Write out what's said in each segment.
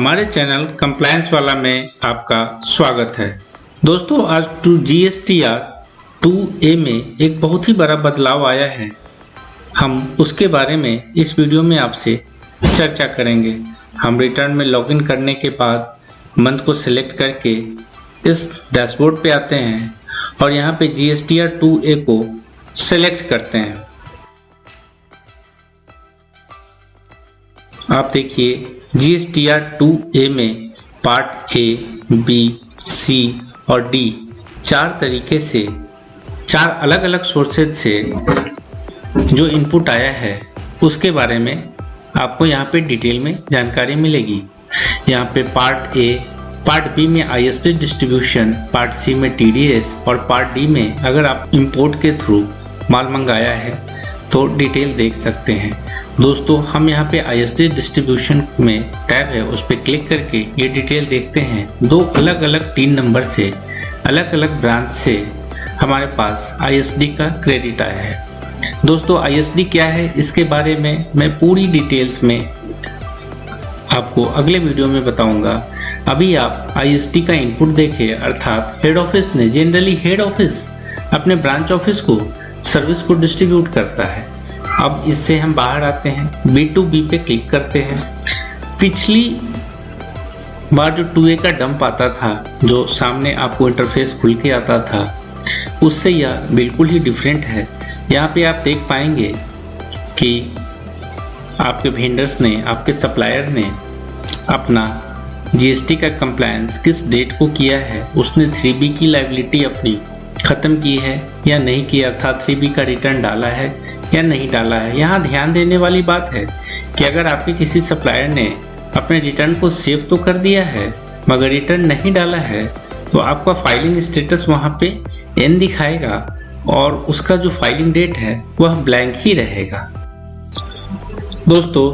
हमारे channel compliance वाला में आपका स्वागत है। दोस्तों, आज GSTR 2A में एक बहुत ही बड़ा बदलाव आया है। हम उसके बारे में इस वीडियो में आपसे चर्चा करेंगे। हम रिटर्न में लॉगिन करने के बाद मंथ को सिलेक्ट करके इस डैशबोर्ड पे आते हैं और यहाँ पे GSTR 2A को सिलेक्ट करते हैं। आप देखिए GSTR 2A में पार्ट A, B, C और D चार तरीके से चार अलग अलग सोर्सेज से जो इनपुट आया है उसके बारे में आपको यहाँ पे डिटेल में जानकारी मिलेगी। यहाँ पे पार्ट A, पार्ट B में ISD डिस्ट्रीब्यूशन, पार्ट C में TDS और पार्ट D में अगर आप इंपोर्ट के थ्रू माल मंगाया है तो डिटेल देख सकते हैं। दोस्तों, हम यहाँ पे ISD डिस्ट्रीब्यूशन में टैब है उस पर क्लिक करके ये डिटेल देखते हैं। दो अलग अलग 3 नंबर से अलग अलग ब्रांच से हमारे पास ISD का क्रेडिट आया है। दोस्तों, ISD क्या है इसके बारे में मैं पूरी डिटेल्स में आपको अगले वीडियो में बताऊंगा। अभी आप ISD का इनपुट देखिए, अर्थात हेड ऑफिस ने जनरली हेड ऑफिस अपने ब्रांच ऑफिस को सर्विस को डिस्ट्रीब्यूट करता है। अब इससे हम बाहर आते हैं, B2B पे क्लिक करते हैं। पिछली बार जो 2A का डंप आता था, जो सामने आपको इंटरफेस खुल के आता था, उससे यह बिल्कुल ही डिफरेंट है। यहाँ पे आप देख पाएंगे कि आपके वेंडर्स ने, आपके सप्लायर ने अपना GST का कंप्लायंस किस डेट को किया है, उसने 3B की लायबिलिटी अपनी ख़त्म की है या नहीं किया, अर्थात 3B का रिटर्न डाला है या नहीं डाला है। यहाँ ध्यान देने वाली बात है कि अगर आपके किसी सप्लायर ने अपने रिटर्न को सेव तो कर दिया है मगर रिटर्न नहीं डाला है तो आपका फाइलिंग स्टेटस वहाँ पे N दिखाएगा और उसका जो फाइलिंग डेट है वह ब्लैंक ही रहेगा। दोस्तों,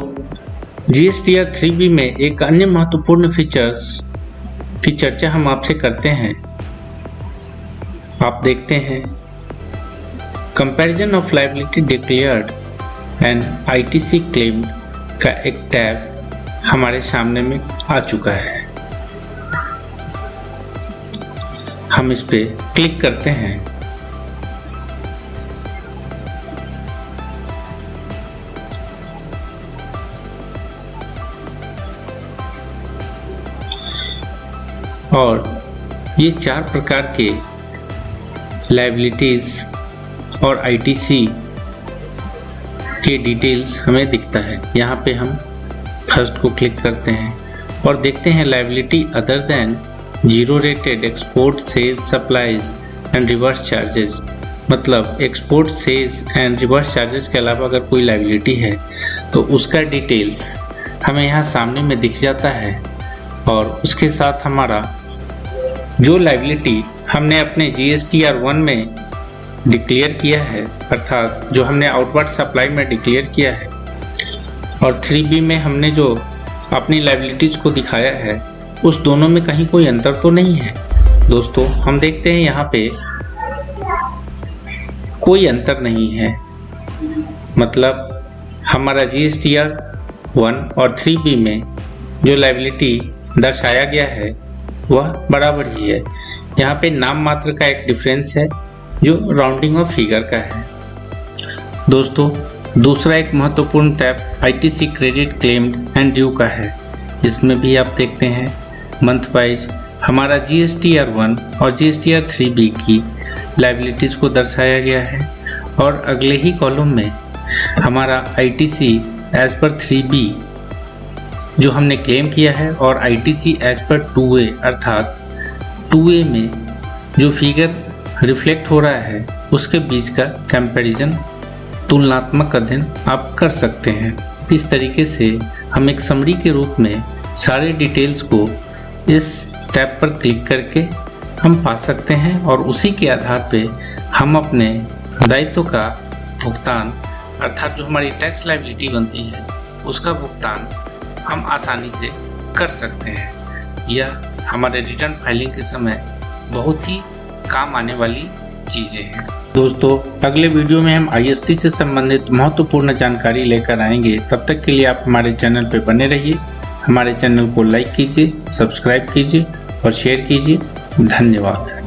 GSTR 3B में एक अन्य महत्वपूर्ण फीचर्स की चर्चा हम आपसे करते हैं। आप देखते हैं comparison of liability declared and ITC claimed का एक टैब हमारे सामने में आ चुका है। हम इस पे क्लिक करते हैं और ये 4 प्रकार के लायबिलिटीज और ITC के डिटेल्स हमें दिखता है। यहाँ पे हम फर्स्ट को क्लिक करते हैं और देखते हैं liability other than zero rated export SEZ supplies and reverse charges. मतलब export SEZ and reverse charges के अलावा अगर कोई लायबिलिटी है तो उसका डिटेल्स हमें यहाँ सामने में दिख जाता है और उसके साथ हमारा जो लायबिलिटी हमने अपने GSTR 1 में डिक्लेयर किया है, अर्थात जो हमने आउटवर्ड सप्लाई में डिक्लेयर किया है, और 3B में हमने जो अपनी लायबिलिटीज को दिखाया है, उस दोनों में कहीं कोई अंतर तो नहीं है। दोस्तों, हम देखते हैं यहाँ पे कोई अंतर नहीं है। मतलब हमारा GSTR 1 और 3B में जो लायबिलिटी दर्शाया गया है वह बराबर ही है। यहाँ पे नाम मात्र का एक डिफरेंस है जो राउंडिंग ऑफ फिगर का है। दोस्तों, दूसरा एक महत्वपूर्ण tab ITC credit claimed and due का है। इसमें भी आप देखते हैं मंथ वाइज हमारा GSTR 1 और GSTR 3B की लायबिलिटीज को दर्शाया गया है और अगले ही कॉलम में हमारा ITC एज पर 3B जो हमने क्लेम किया है और ITC एज पर 2A अर्थात 2A में जो फिगर रिफ्लेक्ट हो रहा है उसके बीच का कंपैरिजन, तुलनात्मक अध्ययन आप कर सकते हैं। इस तरीके से हम एक समरी के रूप में सारे डिटेल्स को इस टैब पर क्लिक करके हम पा सकते हैं और उसी के आधार पे हम अपने दायित्व का भुगतान, अर्थात जो हमारी टैक्स लायबिलिटी बनती है उसका भुगतान हम आसानी से कर सकते हैं। यह हमारे रिटर्न फाइलिंग के समय बहुत ही काम आने वाली चीज़ें हैं। दोस्तों, अगले वीडियो में हम ISD से संबंधित महत्वपूर्ण जानकारी लेकर आएंगे। तब तक के लिए आप हमारे चैनल पर बने रहिए। हमारे चैनल को लाइक कीजिए, सब्सक्राइब कीजिए और शेयर कीजिए। धन्यवाद।